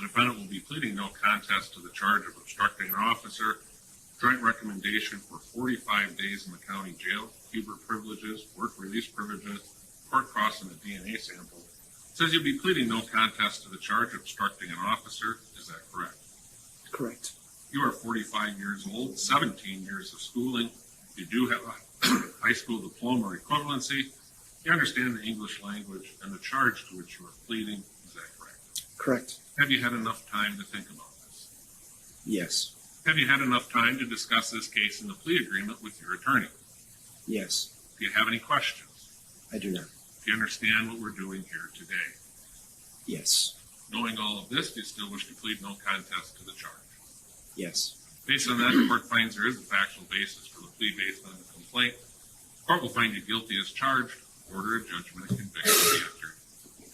The defendant will be pleading no contest to the charge of obstructing an officer. Joint recommendation for 45 days in the county jail, Huber privileges, work release privileges, court costs, and a DNA sample. It says you'll be pleading no contest to the charge of obstructing an officer. Is that correct? Correct. You are 45 years old, 17 years of schooling. You do have a high school diploma or equivalency. You understand the English language and the charge to which you are pleading. Is that correct? Correct. Have you had enough time to think about this? Yes. Have you had enough time to discuss this case in the plea agreement with your attorney? Yes. Do you have any questions? I do not. Do you understand what we're doing here today? Yes. Knowing all of this, do you still wish to plead no contest to the charge? Yes. Based on that, the court finds there is a factual basis for the plea based on the complaint. The court will find you guilty as charged, order a judgment of conviction be entered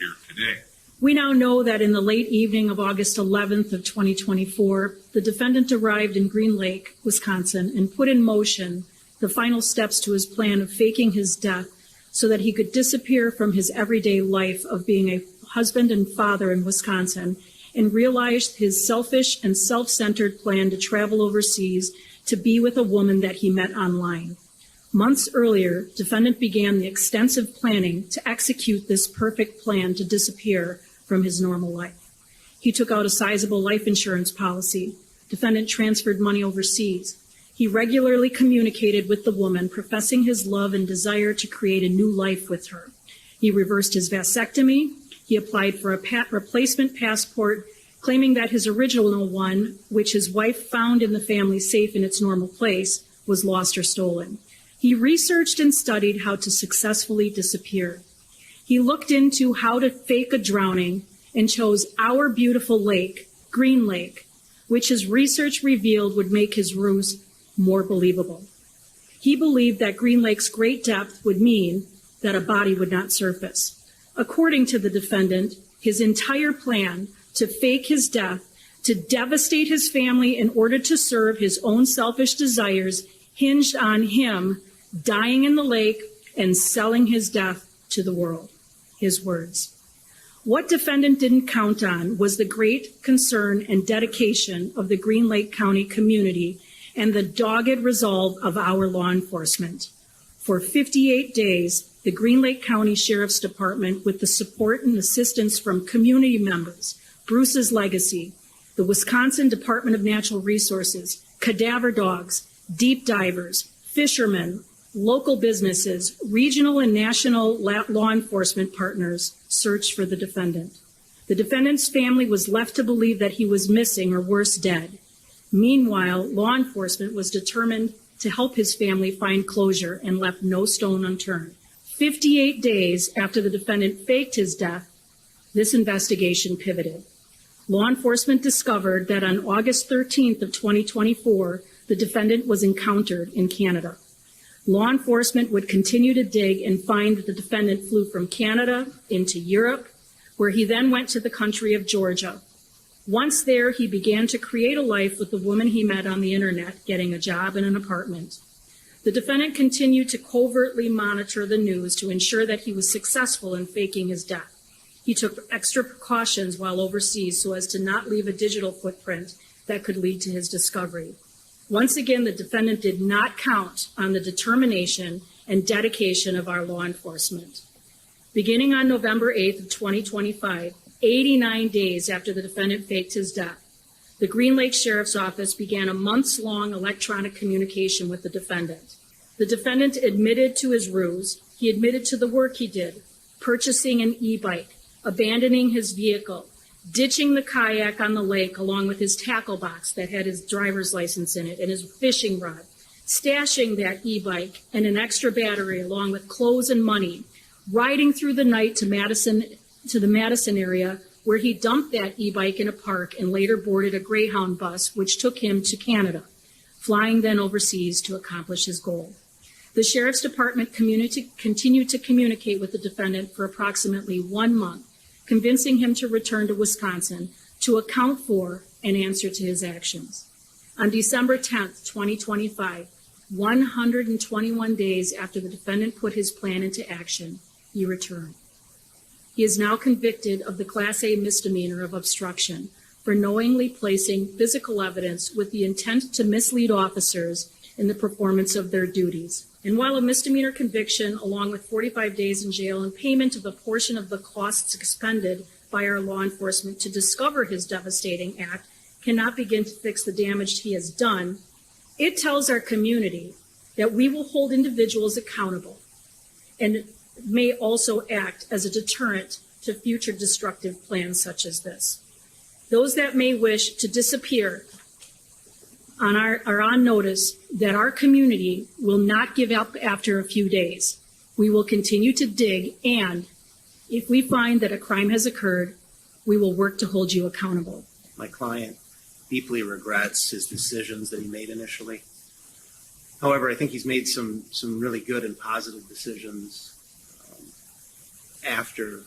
here today. We now know that in the late evening of August 11th of 2024, the defendant arrived in Green Lake, Wisconsin, and put in motion the final steps to his plan of faking his death so that he could disappear from his everyday life of being a husband and father in Wisconsin and realized his selfish and self-centered plan to travel overseas to be with a woman that he met online. Months earlier, defendant began the extensive planning to execute this perfect plan to disappear from his normal life. He took out a sizable life insurance policy. Defendant transferred money overseas. He regularly communicated with the woman, professing his love and desire to create a new life with her. He reversed his vasectomy. He applied for a replacement passport, claiming that his original one, which his wife found in the family safe in its normal place, was lost or stolen. He researched and studied how to successfully disappear. He looked into how to fake a drowning and chose our beautiful lake, Green Lake, which his research revealed would make his ruse more believable. He believed that Green Lake's great depth would mean that a body would not surface. According to the defendant, his entire plan to fake his death, to devastate his family in order to serve his own selfish desires, hinged on him dying in the lake and selling his death to the world. His words. What defendant didn't count on was the great concern and dedication of the Green Lake County community and the dogged resolve of our law enforcement. For 58 days, the Green Lake County Sheriff's Department, with the support and assistance from community members, Bruce's Legacy, the Wisconsin Department of Natural Resources, cadaver dogs, deep divers, fishermen, local businesses, regional and national law enforcement partners searched for the defendant. The defendant's family was left to believe that he was missing or worse, dead. Meanwhile, law enforcement was determined to help his family find closure and left no stone unturned. 58 days after the defendant faked his death, this investigation pivoted. Law enforcement discovered that on August 13th of 2024, the defendant was encountered in Canada. Law enforcement would continue to dig and find that the defendant flew from Canada into Europe, where he then went to the country of Georgia. Once there, he began to create a life with the woman he met on the internet, getting a job and an apartment. The defendant continued to covertly monitor the news to ensure that he was successful in faking his death. He took extra precautions while overseas so as to not leave a digital footprint that could lead to his discovery. Once again, the defendant did not count on the determination and dedication of our law enforcement. Beginning on November 8th of 2025, 89 days after the defendant faked his death, the Green Lake Sheriff's Office began a months-long electronic communication with the defendant. The defendant admitted to his ruse. He admitted to the work he did, purchasing an e-bike, abandoning his vehicle, ditching the kayak on the lake along with his tackle box that had his driver's license in it and his fishing rod, stashing that e-bike and an extra battery along with clothes and money, riding through the night to the Madison area, where he dumped that e-bike in a park and later boarded a Greyhound bus, which took him to Canada, flying then overseas to accomplish his goal. The Sheriff's Department continued to communicate with the defendant for approximately 1 month, convincing him to return to Wisconsin to account for and answer to his actions. On December 10th, 2025, 121 days after the defendant put his plan into action, he returned. He is now convicted of the Class A misdemeanor of obstruction for knowingly placing physical evidence with the intent to mislead officers in the performance of their duties. And while a misdemeanor conviction, along with 45 days in jail and payment of a portion of the costs expended by our law enforcement to discover his devastating act, cannot begin to fix the damage he has done, it tells our community that we will hold individuals accountable and may also act as a deterrent to future destructive plans such as this. Those that may wish to disappear are on notice that our community will not give up after a few days. We will continue to dig, and if we find that a crime has occurred, we will work to hold you accountable. My client deeply regrets his decisions that he made initially. However, I think he's made some really good and positive decisions after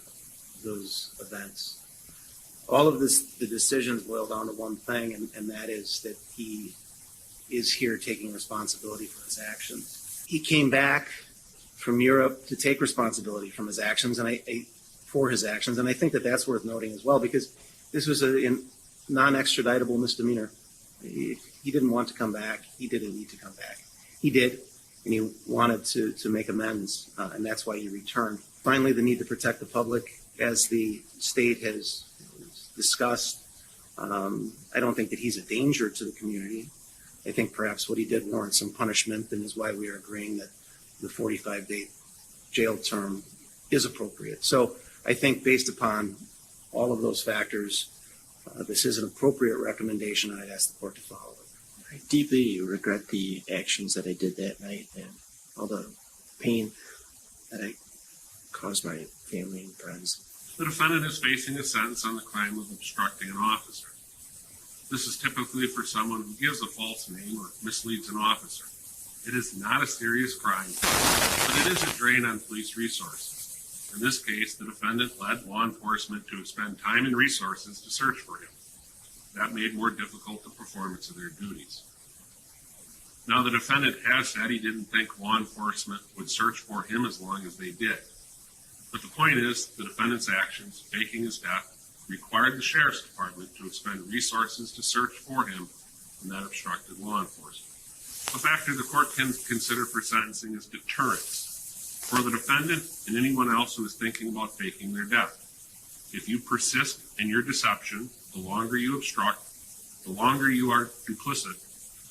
those events. All of the decisions boil down to one thing, and that is that he is here taking responsibility for his actions. He came back from Europe to take responsibility from his actions, and I think that that's worth noting as well, because this was a non-extraditable misdemeanor. He didn't want to come back. He didn't need to come back. He did, and he wanted to make amends, and that's why he returned. Finally, the need to protect the public, as the state has discussed. I don't think that he's a danger to the community. I think perhaps what he did warrants some punishment, and is why we are agreeing that the 45-day jail term is appropriate. So I think based upon all of those factors, this is an appropriate recommendation, and I'd ask the court to follow it. I deeply regret the actions that I did that night and all the pain that I caused my family and friends. The defendant is facing a sentence on the crime of obstructing an officer. This is typically for someone who gives a false name or misleads an officer. It is not a serious crime, but it is a drain on police resources. In this case, the defendant led law enforcement to expend time and resources to search for him. That made more difficult the performance of their duties. Now, the defendant has said he didn't think law enforcement would search for him as long as they did. But the point is, the defendant's actions, faking his death, required the sheriff's department to expend resources to search for him, and that obstructed law enforcement. A factor the court can consider for sentencing is deterrence for the defendant and anyone else who is thinking about faking their death. If you persist in your deception, the longer you obstruct, the longer you are duplicit.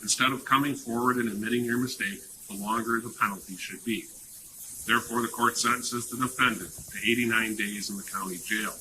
Instead of coming forward and admitting your mistake, the longer the penalty should be. Therefore, the court sentences the defendant to 89 days in the county jail.